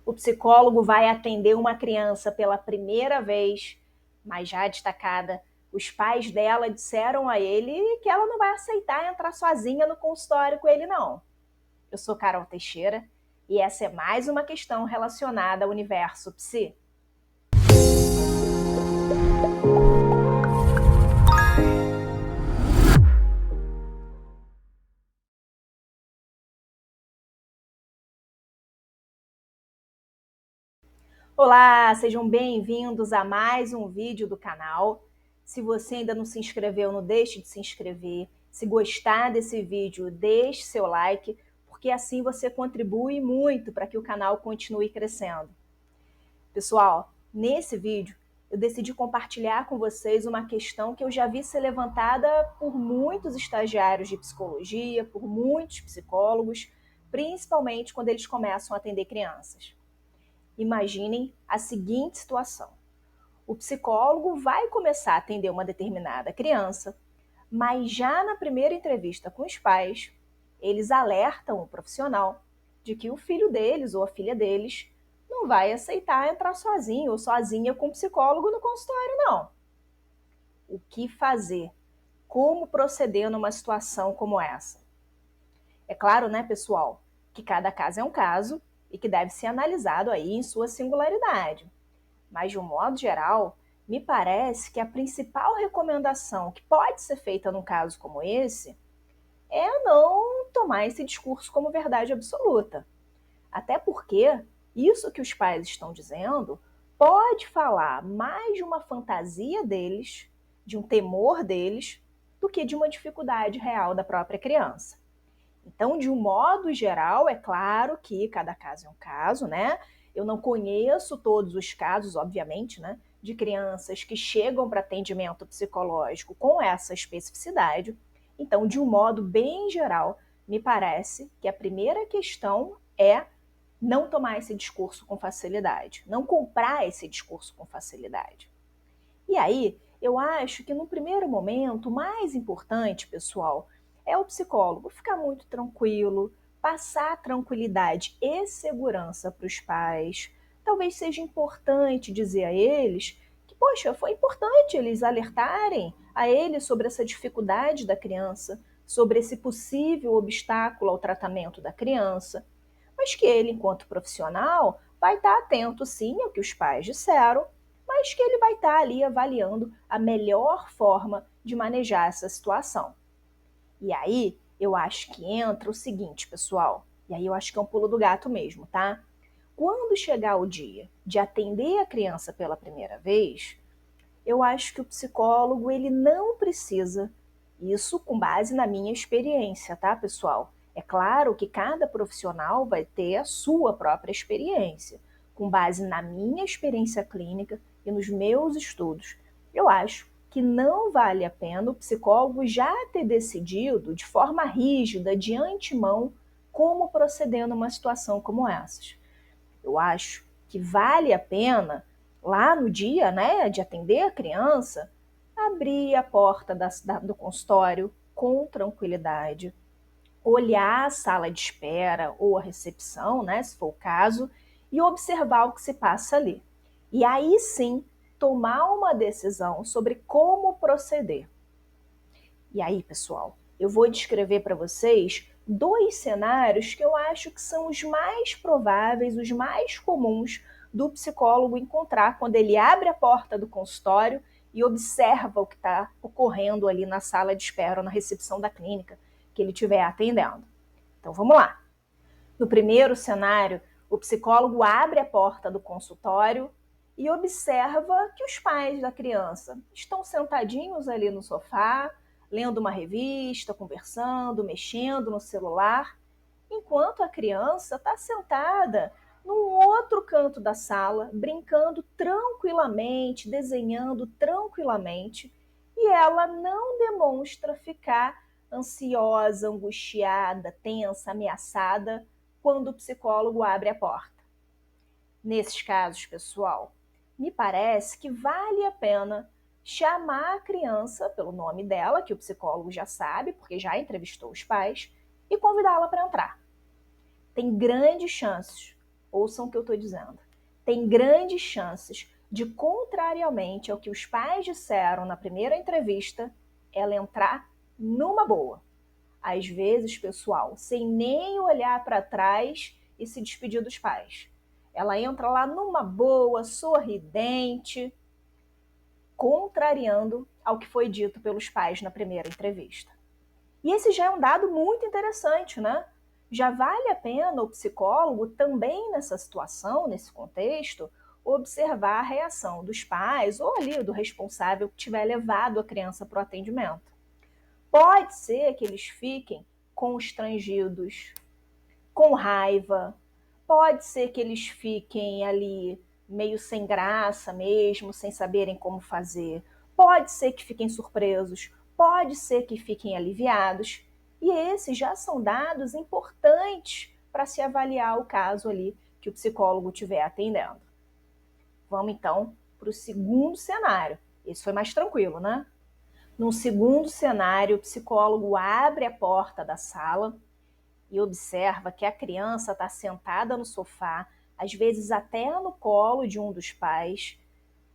o psicólogo vai atender uma criança pela primeira vez, mas já destacada, os pais dela disseram a ele que ela não vai aceitar entrar sozinha no consultório com ele, não. Eu sou Carol Teixeira e essa é mais uma questão relacionada ao universo psi. Olá, sejam bem-vindos a mais um vídeo do canal. Se você ainda não se inscreveu, não deixe de se inscrever. Se gostar desse vídeo, deixe seu like, porque assim você contribui muito para que o canal continue crescendo. Pessoal, nesse vídeo eu decidi compartilhar com vocês uma questão que eu já vi ser levantada por muitos estagiários de psicologia, por muitos psicólogos, principalmente quando eles começam a atender crianças. Imaginem a seguinte situação. O psicólogo vai começar a atender uma determinada criança, mas já na primeira entrevista com os pais, eles alertam o profissional de que o filho deles ou a filha deles não vai aceitar entrar sozinho ou sozinha com o psicólogo no consultório, não. O que fazer? Como proceder numa situação como essa? É claro, né, pessoal, que cada caso é um caso e que deve ser analisado aí em sua singularidade. Mas, de um modo geral, me parece que a principal recomendação que pode ser feita num caso como esse é não tomar esse discurso como verdade absoluta. Até porque isso que os pais estão dizendo pode falar mais de uma fantasia deles, de um temor deles, do que de uma dificuldade real da própria criança. Então, de um modo geral, é claro que cada caso é um caso, né? Eu não conheço todos os casos, obviamente, né, de crianças que chegam para atendimento psicológico com essa especificidade. Então, de um modo bem geral, me parece que a primeira questão é não tomar esse discurso com facilidade, não comprar esse discurso com facilidade. E aí, eu acho que no primeiro momento, o mais importante, pessoal, é o psicólogo ficar muito tranquilo, passar tranquilidade e segurança para os pais. Talvez seja importante dizer a eles que, poxa, foi importante eles alertarem a ele sobre essa dificuldade da criança, sobre esse possível obstáculo ao tratamento da criança, mas que ele, enquanto profissional, vai estar atento sim ao que os pais disseram, mas que ele vai estar ali avaliando a melhor forma de manejar essa situação. E aí, eu acho que entra o seguinte, pessoal, e aí eu acho que é um pulo do gato mesmo, tá? Quando chegar o dia de atender a criança pela primeira vez, eu acho que o psicólogo, ele não precisa, isso com base na minha experiência, tá, pessoal? É claro que cada profissional vai ter a sua própria experiência, com base na minha experiência clínica e nos meus estudos. Eu acho que não vale a pena o psicólogo já ter decidido de forma rígida, de antemão, como proceder numa situação como essas. Eu acho que vale a pena, lá no dia, né, de atender a criança, abrir a porta do consultório com tranquilidade, olhar a sala de espera ou a recepção, né, se for o caso, e observar o que se passa ali. E aí sim, tomar uma decisão sobre como proceder. E aí, pessoal, eu vou descrever para vocês dois cenários que eu acho que são os mais prováveis, os mais comuns do psicólogo encontrar quando ele abre a porta do consultório e observa o que está ocorrendo ali na sala de espera ou na recepção da clínica que ele estiver atendendo. Então vamos lá. No primeiro cenário, o psicólogo abre a porta do consultório e observa que os pais da criança estão sentadinhos ali no sofá, lendo uma revista, conversando, mexendo no celular, enquanto a criança está sentada num outro canto da sala, brincando tranquilamente, desenhando tranquilamente, e ela não demonstra ficar ansiosa, angustiada, tensa, ameaçada quando o psicólogo abre a porta. Nesses casos, pessoal, me parece que vale a pena chamar a criança pelo nome dela, que o psicólogo já sabe, porque já entrevistou os pais, e convidá-la para entrar. Tem grandes chances, ouçam o que eu estou dizendo, tem grandes chances de, contrariamente ao que os pais disseram na primeira entrevista, ela entrar numa boa. Às vezes, pessoal, sem nem olhar para trás e se despedir dos pais. Ela entra lá numa boa, sorridente, contrariando ao que foi dito pelos pais na primeira entrevista. E esse já é um dado muito interessante, né? Já vale a pena o psicólogo também nessa situação, nesse contexto, observar a reação dos pais ou ali do responsável que tiver levado a criança para o atendimento. Pode ser que eles fiquem constrangidos, com raiva, pode ser que eles fiquem ali meio sem graça mesmo, sem saberem como fazer, pode ser que fiquem surpresos, pode ser que fiquem aliviados, e esses já são dados importantes para se avaliar o caso ali que o psicólogo estiver atendendo. Vamos então para o segundo cenário. Esse foi mais tranquilo, né? Num segundo cenário, o psicólogo abre a porta da sala e observa que a criança está sentada no sofá, às vezes até no colo de um dos pais,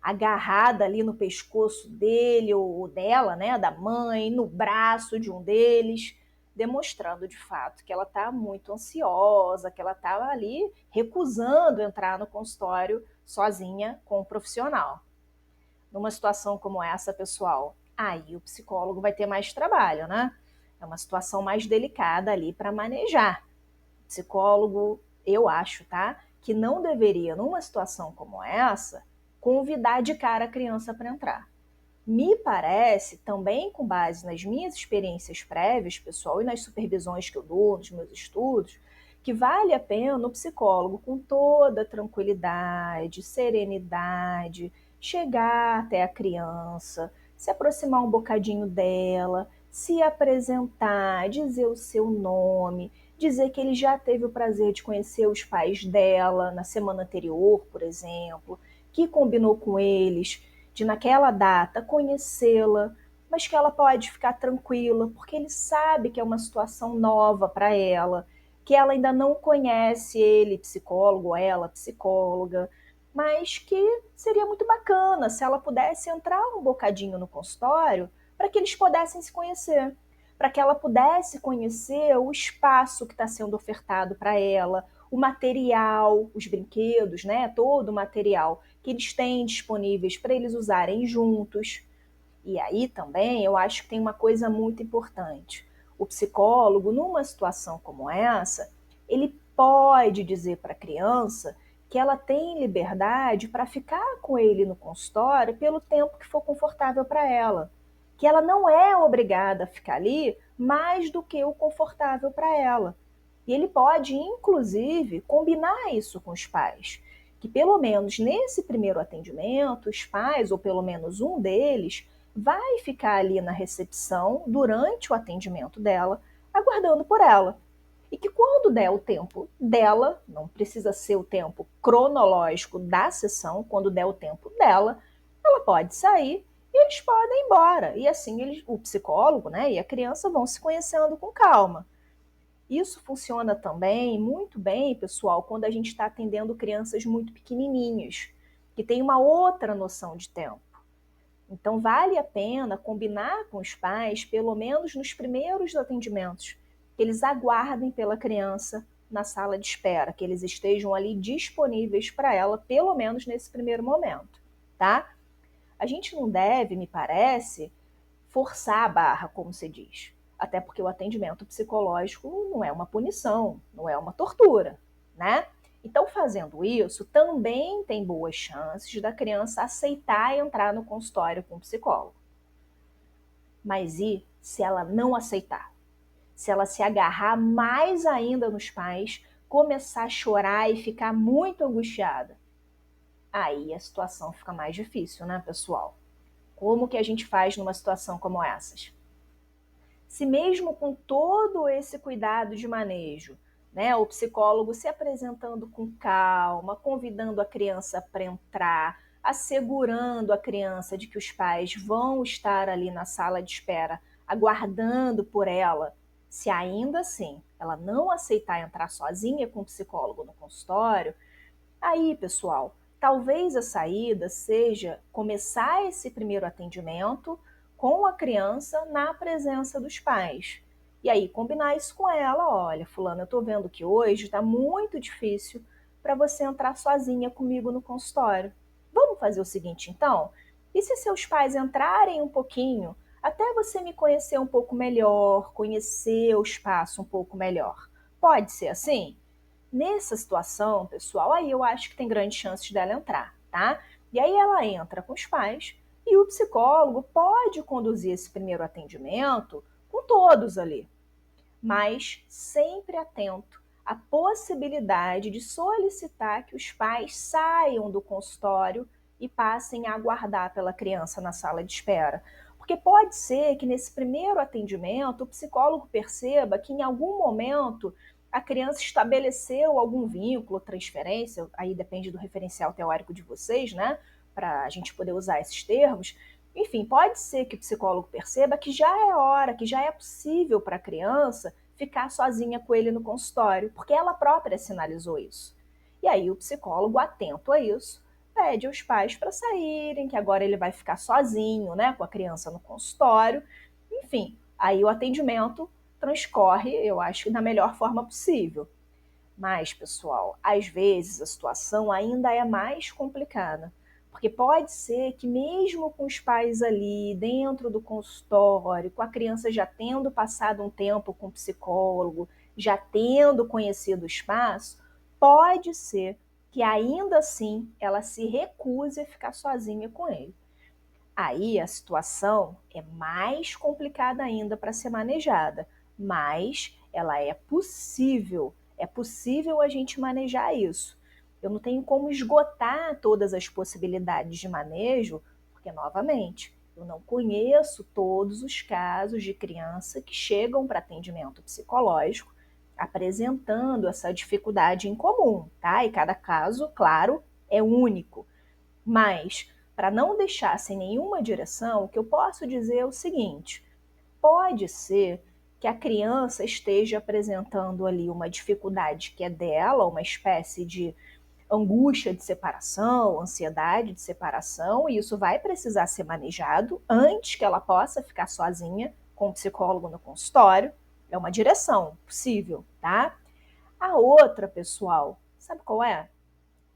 agarrada ali no pescoço dele ou dela, né, da mãe, no braço de um deles, demonstrando de fato que ela está muito ansiosa, que ela está ali recusando entrar no consultório sozinha com o profissional. Numa situação como essa, pessoal, aí o psicólogo vai ter mais trabalho, né? É uma situação mais delicada ali para manejar. O psicólogo, eu acho, tá? Que não deveria, numa situação como essa, convidar de cara a criança para entrar. Me parece, também com base nas minhas experiências prévias, pessoal, e nas supervisões que eu dou, nos meus estudos, que vale a pena o psicólogo, com toda tranquilidade, serenidade, chegar até a criança, se aproximar um bocadinho dela, se apresentar, dizer o seu nome, dizer que ele já teve o prazer de conhecer os pais dela na semana anterior, por exemplo, que combinou com eles de naquela data conhecê-la, mas que ela pode ficar tranquila, porque ele sabe que é uma situação nova para ela, que ela ainda não conhece ele, psicólogo, ou ela, psicóloga, mas que seria muito bacana se ela pudesse entrar um bocadinho no consultório para que eles pudessem se conhecer, para que ela pudesse conhecer o espaço que está sendo ofertado para ela, o material, os brinquedos, né, todo o material que eles têm disponíveis para eles usarem juntos. E aí também eu acho que tem uma coisa muito importante. O psicólogo, numa situação como essa, ele pode dizer para a criança que ela tem liberdade para ficar com ele no consultório pelo tempo que for confortável para ela. Que ela não é obrigada a ficar ali mais do que o confortável para ela. E ele pode, inclusive, combinar isso com os pais. Que pelo menos nesse primeiro atendimento, os pais, ou pelo menos um deles, vai ficar ali na recepção durante o atendimento dela, aguardando por ela. E que quando der o tempo dela, não precisa ser o tempo cronológico da sessão, quando der o tempo dela, ela pode sair e eles podem ir embora. E assim o psicólogo, né, e a criança vão se conhecendo com calma. Isso funciona também muito bem, pessoal, quando a gente está atendendo crianças muito pequenininhas, que tem uma outra noção de tempo. Então, vale a pena combinar com os pais, pelo menos nos primeiros atendimentos, que eles aguardem pela criança na sala de espera, que eles estejam ali disponíveis para ela, pelo menos nesse primeiro momento, tá? A gente não deve, me parece, forçar a barra, como se diz. Até porque o atendimento psicológico não é uma punição, não é uma tortura, né? Então, fazendo isso, também tem boas chances da criança aceitar entrar no consultório com o psicólogo. Mas e se ela não aceitar? Se ela se agarrar mais ainda nos pais, começar a chorar e ficar muito angustiada? Aí a situação fica mais difícil, né, pessoal? Como que a gente faz numa situação como essas? Se mesmo com todo esse cuidado de manejo, né, o psicólogo se apresentando com calma, convidando a criança para entrar, assegurando a criança de que os pais vão estar ali na sala de espera, aguardando por ela, se ainda assim ela não aceitar entrar sozinha com o psicólogo no consultório, Aí, pessoal, talvez a saída seja começar esse primeiro atendimento com a criança na presença dos pais. E aí, combinar isso com ela, olha, fulana, eu estou vendo que hoje está muito difícil para você entrar sozinha comigo no consultório. Vamos fazer o seguinte, então? E se seus pais entrarem um pouquinho, até você me conhecer um pouco melhor, conhecer o espaço um pouco melhor? Pode ser assim? Nessa situação, pessoal, aí eu acho que tem grandes chances dela entrar, tá? E aí ela entra com os pais e o psicólogo pode conduzir esse primeiro atendimento com todos ali, mas sempre atento à possibilidade de solicitar que os pais saiam do consultório e passem a aguardar pela criança na sala de espera. Porque pode ser que nesse primeiro atendimento o psicólogo perceba que em algum momento a criança estabeleceu algum vínculo, transferência, aí depende do referencial teórico de vocês, né? Para a gente poder usar esses termos. Enfim, pode ser que o psicólogo perceba que já é hora, que já é possível para a criança ficar sozinha com ele no consultório, porque ela própria sinalizou isso. E aí o psicólogo, atento a isso, pede aos pais para saírem, que agora ele vai ficar sozinho, né, com a criança no consultório. Enfim, aí o atendimento transcorre, eu acho, da melhor forma possível. Mas, pessoal, às vezes a situação ainda é mais complicada, porque pode ser que mesmo com os pais ali dentro do consultório, com a criança já tendo passado um tempo com o psicólogo, já tendo conhecido o espaço, pode ser que ainda assim ela se recuse a ficar sozinha com ele. Aí a situação é mais complicada ainda para ser manejada, mas ela é possível a gente manejar isso. Eu não tenho como esgotar todas as possibilidades de manejo, porque, novamente, eu não conheço todos os casos de criança que chegam para atendimento psicológico apresentando essa dificuldade em comum, tá? E cada caso, claro, é único. Mas, para não deixar sem nenhuma direção, o que eu posso dizer é o seguinte: pode ser que a criança esteja apresentando ali uma dificuldade que é dela, uma espécie de angústia de separação, ansiedade de separação, e isso vai precisar ser manejado antes que ela possa ficar sozinha com o psicólogo no consultório. É uma direção possível, tá? A outra, pessoal, sabe qual é?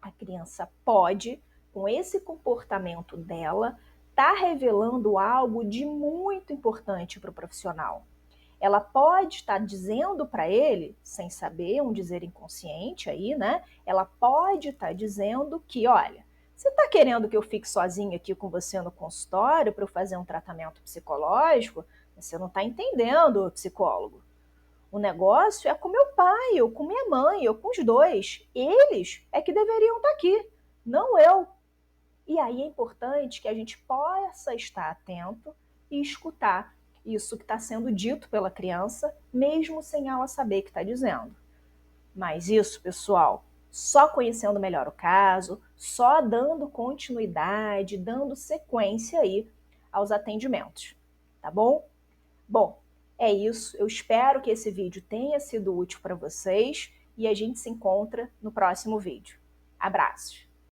A criança pode, com esse comportamento dela, estar revelando algo de muito importante para o profissional. Ela pode estar dizendo para ele, sem saber, um dizer inconsciente aí, né? Ela pode estar dizendo que, olha, você está querendo que eu fique sozinha aqui com você no consultório para eu fazer um tratamento psicológico? Você não está entendendo, psicólogo. O negócio é com meu pai, ou com minha mãe, ou com os dois. Eles é que deveriam estar aqui, não eu. E aí é importante que a gente possa estar atento e escutar isso que está sendo dito pela criança, mesmo sem ela saber que está dizendo. Mas isso, pessoal, só conhecendo melhor o caso, só dando continuidade, dando sequência aí aos atendimentos, tá bom? Bom, é isso. Eu espero que esse vídeo tenha sido útil para vocês e a gente se encontra no próximo vídeo. Abraços!